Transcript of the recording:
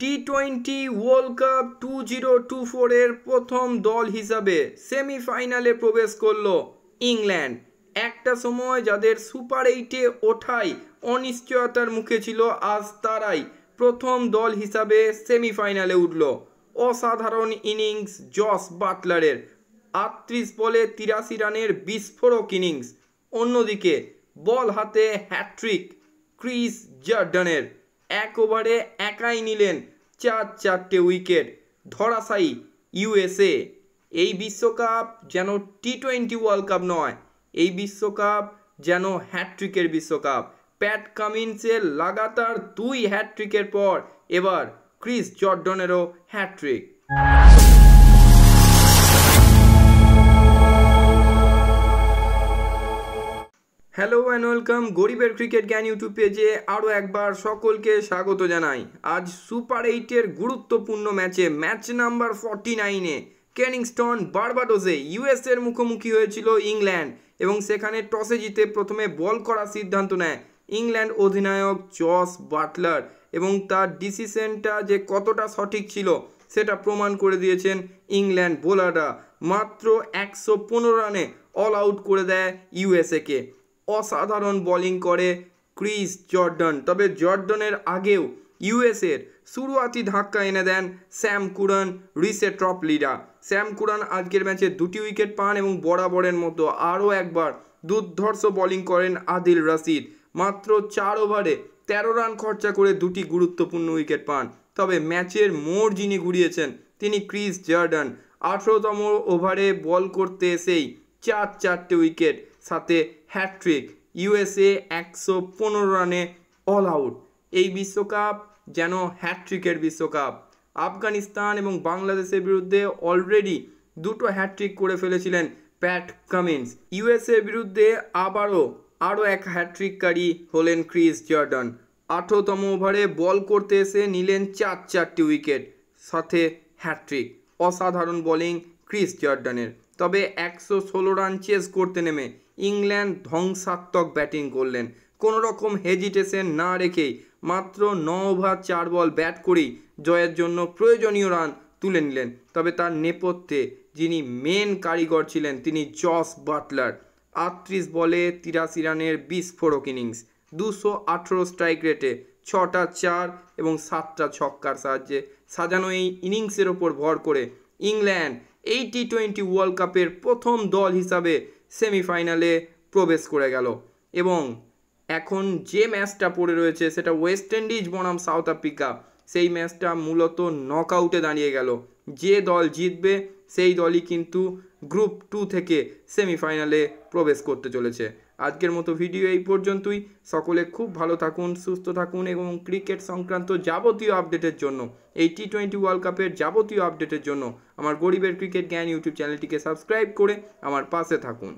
টি-20 world cup 2024 এর প্রথম দল হিসাবে সেমিফাইনালে প্রবেশ করলো ইংল্যান্ড। একটা সময় যাদের সুপার 8-এ ওঠাই অনিশ্চয়তার মুখে ছিল, আজ তারাই প্রথম দল হিসাবে সেমিফাইনালে উঠল। অসাধারণ ইনিংস জস বাটলারের, 38 বলে 83 রানের বিস্ফোরক ইনিংস। অন্যদিকে বল হাতে হ্যাট্রিক ক্রিস জর্ডানের, এক ওভারে একাই নিলেন 4 উইকেট। ধরাশায়ী ইউএসএ। এই বিশ্বকাপ যেন টি-20 ওয়ার্ল্ড কাপ নয়, এই বিশ্বকাপ যেন হ্যাট্রিকের বিশ্বকাপ। প্যাট কামিন্সের লাগাতার 2 হ্যাট্রিকের পর এবার ক্রিস জর্ডানেরও হ্যাট্রিক। হ্যালো অ্যান্ড ওয়েলকাম গরিবের ক্রিকেট জ্ঞান ইউটিউব পেজে আরও একবার সকলকে স্বাগত জানাই। আজ সুপার 8-এর গুরুত্বপূর্ণ ম্যাচ নাম্বার 49-এ কেনিংস্টন বার্বাডোসে ইউএসএর মুখোমুখি হয়েছিল ইংল্যান্ড, এবং সেখানে টসে জিতে প্রথমে বল করার সিদ্ধান্ত নেয় ইংল্যান্ড অধিনায়ক জস বাটলার, এবং তার ডিসিশনটা যে কতটা সঠিক ছিল সেটা প্রমাণ করে দিয়েছেন ইংল্যান্ড বোলাররা। মাত্র 115 রানে অল আউট করে দেয় ইউএসএকে। অসাধারণ বোলিং করে ক্রিস জর্ডান, তবে জর্ডানের আগেও ইউএসএর শুরুয়াতি ধাক্কা এনে দেন স্যাম কুরান, রিসে ট্রপলিরা। স্যাম কুরান আজকের ম্যাচে 2টি উইকেট পান এবং বরাবরের মতো আরও একবার দুর্ধর্ষ বোলিং করেন আদিল রশিদ। মাত্র 4 ওভারে 13 রান খরচা করে 2টি গুরুত্বপূর্ণ উইকেট পান। তবে ম্যাচের মোড় যিনি ঘুরিয়েছেন তিনি ক্রিস জর্ডান। 18তম ওভারে বল করতে এসেই 4 উইকেট, সাথে হ্যাট্রিক। ইউএসএ 115 রানে অল আউট। এই বিশ্বকাপ যেন হ্যাট্রিকের বিশ্বকাপ। আফগানিস্তান এবং বাংলাদেশের বিরুদ্ধে অলরেডি 2টো হ্যাট্রিক করে ফেলেছিলেন প্যাট কামিন্স। ইউএসএর বিরুদ্ধে আরও এক হ্যাট্রিককারী হলেন ক্রিস জর্ডান। 18তম ওভারে বল করতে এসে নিলেন 4 উইকেট, সাথে হ্যাট্রিক। অসাধারণ বোলিং ক্রিস জর্ডানের। তবে 116 রান চেস করতে নেমে ইংল্যান্ড ধ্বংসাত্মক ব্যাটিং করলেন। কোনো রকম হেজিটেশন না রেখেই মাত্র 9 ওভার 4 বল ব্যাট করেই জয়ের জন্য প্রয়োজনীয় রান তুলে নিলেন। তবে তার নেপথ্যে যিনি মেন কারিগর ছিলেন তিনি জস বাটলার। 38 বলে 83 রানের বিস্ফোরক ইনিংস, 218 স্ট্রাইক রেটে 6টা 4 এবং 7টা ছক্কার সাহায্যে সাজানো এই ইনিংসের ওপর ভর করে ইংল্যান্ড এই টি-20 ওয়ার্ল্ড কাপের প্রথম দল হিসাবে সেমিফাইনালে প্রবেশ করে গেল। এবং এখন যে ম্যাচটা পড়ে রয়েছে সেটা ওয়েস্ট ইন্ডিজ বনাম সাউথ আফ্রিকা। সেই ম্যাচটা মূলত নকআউটে দাঁড়িয়ে গেল। যে দল জিতবে সেই দলই কিন্তু গ্রুপ 2 থেকে সেমিফাইনালে প্রবেশ করতে চলেছে। আজকের মতো ভিডিও এই পর্যন্তই। সকলে খুব ভালো থাকুন, সুস্থ থাকুন, এবং ক্রিকেট সংক্রান্ত যাবতীয় আপডেটের জন্য, এই টি-20 ওয়ার্ল্ড কাপের যাবতীয় আপডেটের জন্য আমার গরিবের ক্রিকেট জ্ঞান ইউটিউব চ্যানেলটিকে সাবস্ক্রাইব করে আমার পাশে থাকুন।